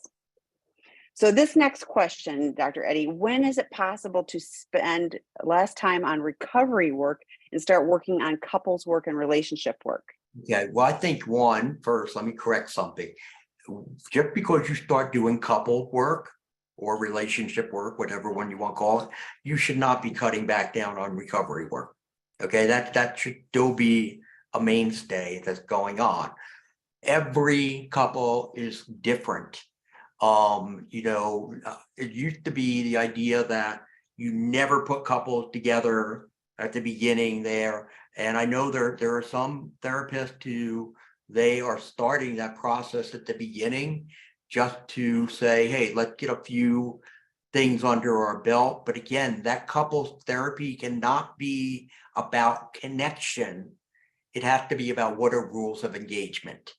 So this next question, Dr. Eddie, when is it possible to spend less time on recovery work and start working on couples work and relationship work? Okay, well, I think first, let me correct something. Just because you start doing couple work or relationship work, whatever one you want to call it, you should not be cutting back down on recovery work. Okay, that should still be a mainstay that's going on. Every couple is different. It used to be the idea that you never put couples together at the beginning there. And I know there are some therapists who they are starting that process at the beginning just to say, hey, let's get a few things under our belt. But again, that couples therapy cannot be about connection. It has to be about what are rules of engagement.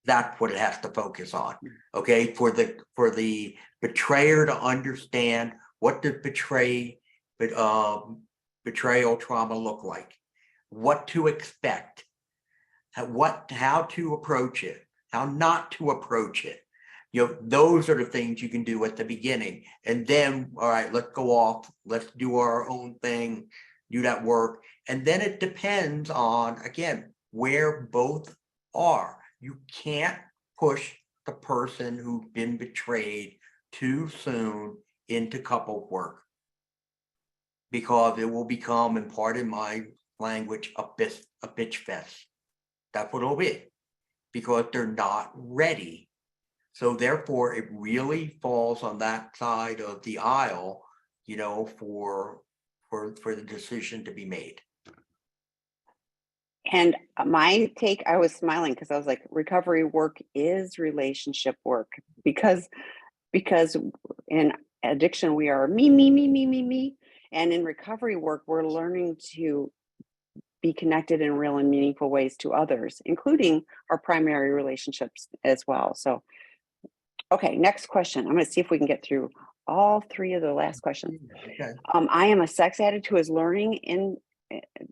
That's what it has to focus on. Okay, for the betrayer to understand what does betrayal trauma look like, what to expect, how to approach it, how not to approach it. Those are the things you can do at the beginning. And then, all right, let's go off, let's do our own thing, do that work. And then it depends on, again, where both are. You can't push the person who's been betrayed too soon into couple work, because it will become, and pardon my language, a bitch fest. That's what it'll be, because they're not ready. So therefore, it really falls on that side of the aisle, for the decision to be made. And my take, I was smiling because I was like, recovery work is relationship work, because in addiction we are me. And in recovery work, we're learning to be connected in real and meaningful ways to others, including our primary relationships as well. So, okay, next question. I'm going to see if we can get through all three of the last questions. Okay. I am a sex addict who is learning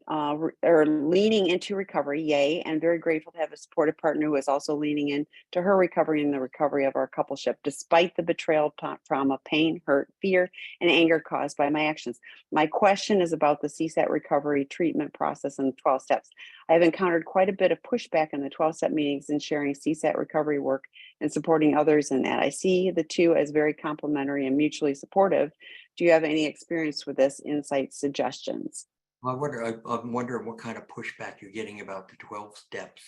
or leaning into recovery, yay, and very grateful to have a supportive partner who is also leaning in to her recovery and the recovery of our coupleship, despite the betrayal, trauma, pain, hurt, fear, and anger caused by my actions. My question is about the CSAT recovery treatment process and 12 steps. I have encountered quite a bit of pushback in the 12-step meetings in sharing CSAT recovery work and supporting others in that. I see the two as very complementary and mutually supportive. Do you have any experience with this? Insights, suggestions? I'm wondering what kind of pushback you're getting about the 12 steps.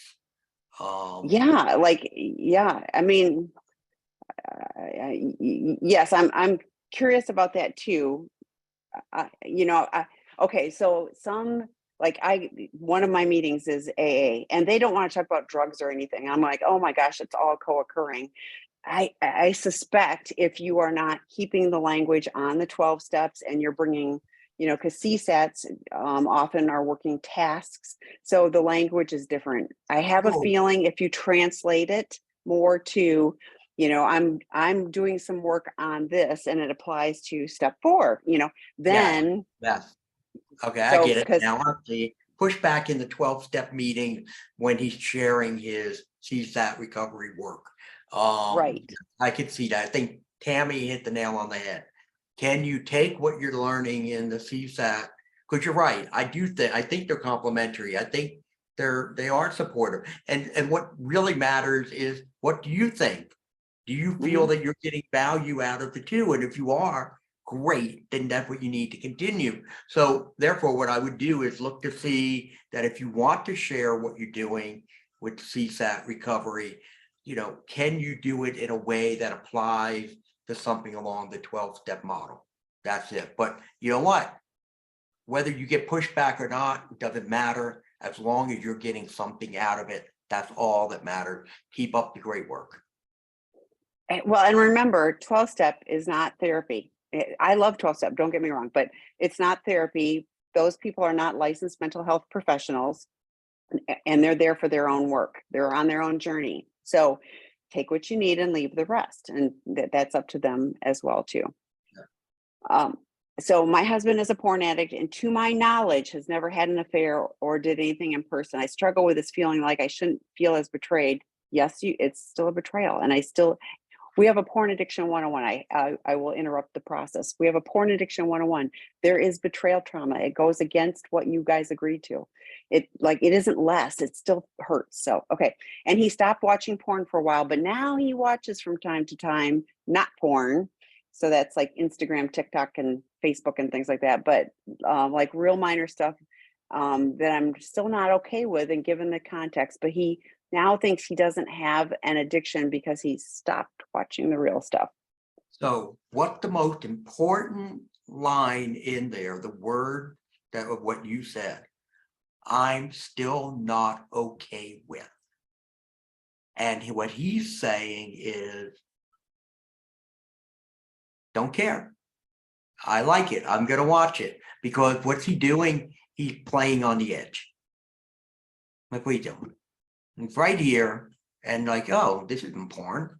Yeah, I mean, yes, I'm curious about that too. Okay, so one of my meetings is AA, and they don't want to talk about drugs or anything. I'm like, oh my gosh, it's all co-occurring. I suspect if you are not keeping the language on the 12 steps and you're bringing, because CSATs often are working tasks. So the language is different. I have a feeling if you translate it more to, I'm doing some work on this and it applies to step 4, then. Yes. Okay, So, I get it. Now, the pushback in the 12-step meeting when he's sharing his CSAT recovery work. Right. I could see that. I think Tammy hit the nail on the head. Can you take what you're learning in the CSAT? Because you're right. I think they're complementary. I think they are supportive. And what really matters is, what do you think? Do you feel that you're getting value out of the two? And if you are, great, then that's what you need to continue. So therefore, what I would do is look to see that if you want to share what you're doing with CSAT recovery, can you do it in a way that applies to something along the 12-step model? That's it. But you know what? Whether you get pushback or not, it doesn't matter. As long as you're getting something out of it, that's all that matters. Keep up the great work. Well, and remember, 12-step is not therapy. I love 12-step, don't get me wrong, but it's not therapy. Those people are not licensed mental health professionals, and they're there for their own work. They're on their own journey. So take what you need and leave the rest. And that's up to them as well, too. So my husband is a porn addict, and to my knowledge has never had an affair or did anything in person. I struggle with this feeling like I shouldn't feel as betrayed. Yes, it's still a betrayal. And we have a porn addiction 101. I will interrupt the process. We have a porn addiction 101. There is betrayal trauma. It goes against what you guys agreed to. It isn't less, it still hurts. So, okay. And he stopped watching porn for a while, but now he watches from time to time, not porn. So that's like Instagram, TikTok, and Facebook and things like that. But like real minor stuff that I'm still not okay with, and given the context, but he now thinks he doesn't have an addiction because he stopped watching the real stuff. So what the most important line in there, the word of what you said, I'm still not okay with. And what he's saying is, don't care. I like it. I'm going to watch it. Because what's he doing? He's playing on the edge. Like, what are you doing? It's right here. And like, oh, this isn't porn.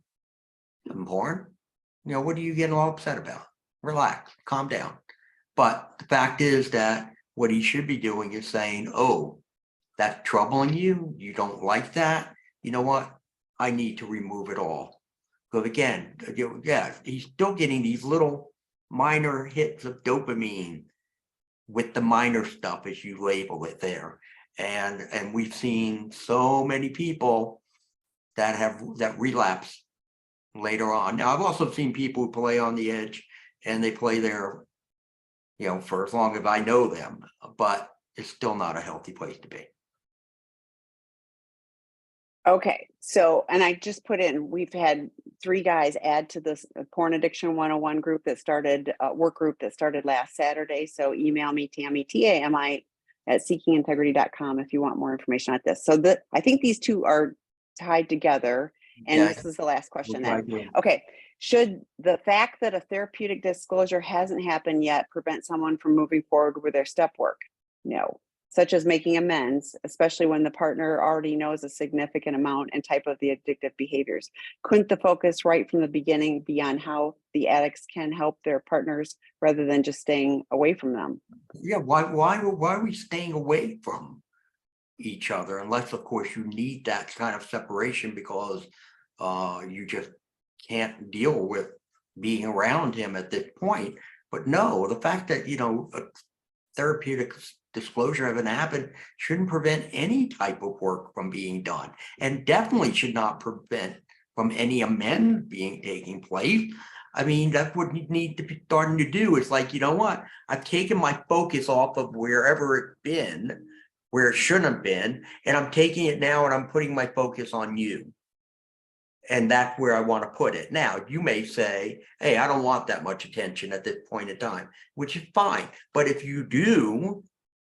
Porn. What are you getting all upset about? Relax, calm down. But the fact is that what he should be doing is saying, oh, that's troubling you. You don't like that. You know what? I need to remove it all. Because again, yeah, he's still getting these little minor hits of dopamine with the minor stuff, as you label it there. And we've seen so many people that relapse later on. Now, I've also seen people who play on the edge, and they play there, for as long as I know them, but it's still not a healthy place to be. Okay, so, and I just put in, we've had 3 guys add to this Porn Addiction 101 group that started, work group that started last Saturday. So email me, Tammy, TAMI at seekingintegrity.com if you want more information on this. So I think these two are tied together. And this is the last question then. Okay, should the fact that a therapeutic disclosure hasn't happened yet prevent someone from moving forward with their step work? No. Such as making amends, especially when the partner already knows a significant amount and type of the addictive behaviors. Couldn't the focus right from the beginning be on how the addicts can help their partners rather than just staying away from them? Yeah, why are we staying away from each other? Unless, of course, you need that kind of separation because you just can't deal with being around him at this point. But no, the fact that, a therapeutic disclosure haven't happened shouldn't prevent any type of work from being done, and definitely should not prevent from any amends taking place. I mean, that's what you need to be starting to do. It's like, you know what? I've taken my focus off of wherever it's been, where it shouldn't have been, and I'm taking it now and I'm putting my focus on you. And that's where I want to put it. Now, you may say, hey, I don't want that much attention at this point in time, which is fine. But if you do,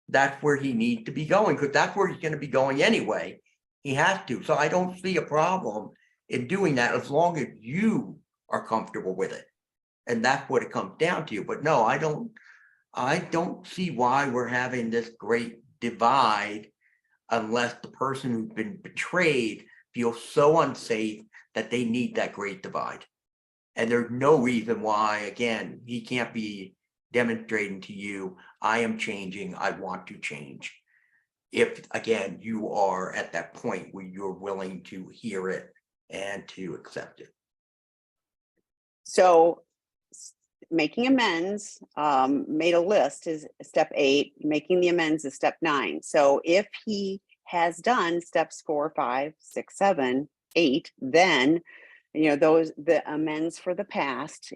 that's where he needs to be going, because that's where he's going to be going anyway. He has to. So I don't see a problem in doing that as long as you are comfortable with it. And that's what it comes down to. But no, I don't see why we're having this great divide unless the person who's been betrayed feels so unsafe that they need that great divide. And there's no reason why, again, he can't be demonstrating to you, I am changing, I want to change. If, again, you are at that point where you're willing to hear it and to accept it. So making amends, made a list is step 8, making the amends is step 9. So if he has done steps 4, 5, 6, 7, 8, then those the amends for the past,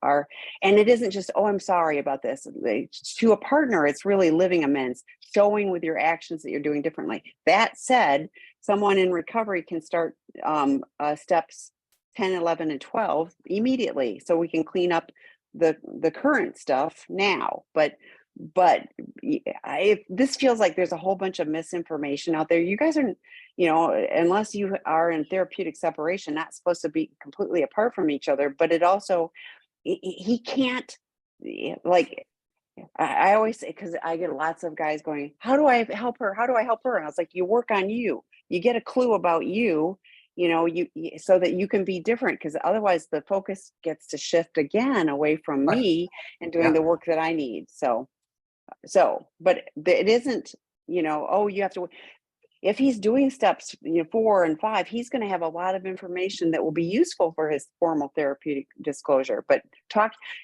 are, and it isn't just, oh, I'm sorry about this. To a partner, it's really living amends, showing with your actions that you're doing differently. That said, someone in recovery can start steps 10, 11, and 12 immediately, so we can clean up the current stuff now. But this feels like there's a whole bunch of misinformation out there. You guys are, unless you are in therapeutic separation, not supposed to be completely apart from each other. But it also, he can't, like, I always say, because I get lots of guys going, how do I help her? How do I help her? And I was like, you work on you. You get a clue about you, so that you can be different, because otherwise the focus gets to shift again away from Right. me and doing Yeah. the work that I need. But it isn't, oh, you have to, if he's doing steps 4 and 5, he's going to have a lot of information that will be useful for his formal therapeutic disclosure. But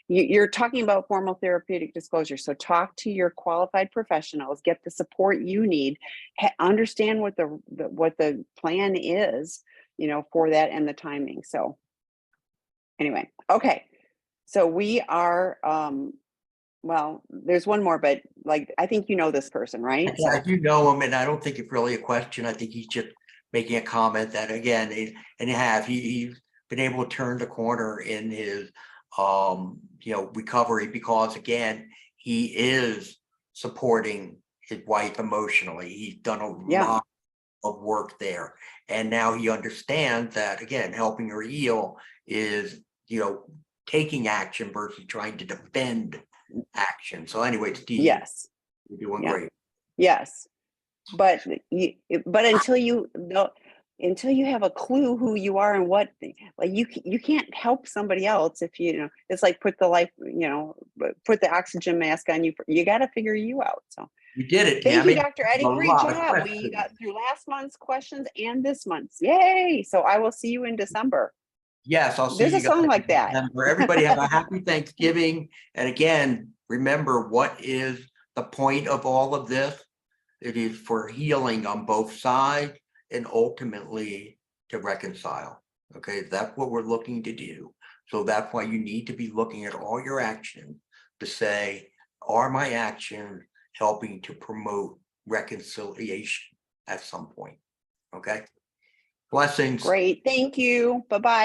you're talking about formal therapeutic disclosure, so talk to your qualified professionals, get the support you need, understand what the plan is, for that, and the timing. So anyway, okay, so we are well, there's one more, but like, I think this person, right? I do know him, and I don't think it's really a question. I think he's just making a comment that, again, he's been able to turn the corner in his recovery, because again, he is supporting his wife emotionally. He's done a lot of work there, and now he understands that, again, helping her heal is taking action versus trying to defend action. So anyway, Steve, Yes. you're doing Yeah. great. Yes. But until you have a clue who you are and what, like, you can't help somebody else if it's like put the oxygen mask on you. You got to figure you out. So You did it, thank you, Tammy. Dr. Eddie. A Great lot of job. We questions. got through last month's questions and this month's. Yay. So I will see you in December. Yes, I'll see There's you a guys song like in that. December. Everybody have a happy Thanksgiving. And again, remember, what is the point of all of this? It is for healing on both sides and ultimately to reconcile. Okay, that's what we're looking to do. So that's why you need to be looking at all your actions to say, are my actions helping to promote reconciliation at some point? Okay. Blessings. Great. Thank you. Bye-bye.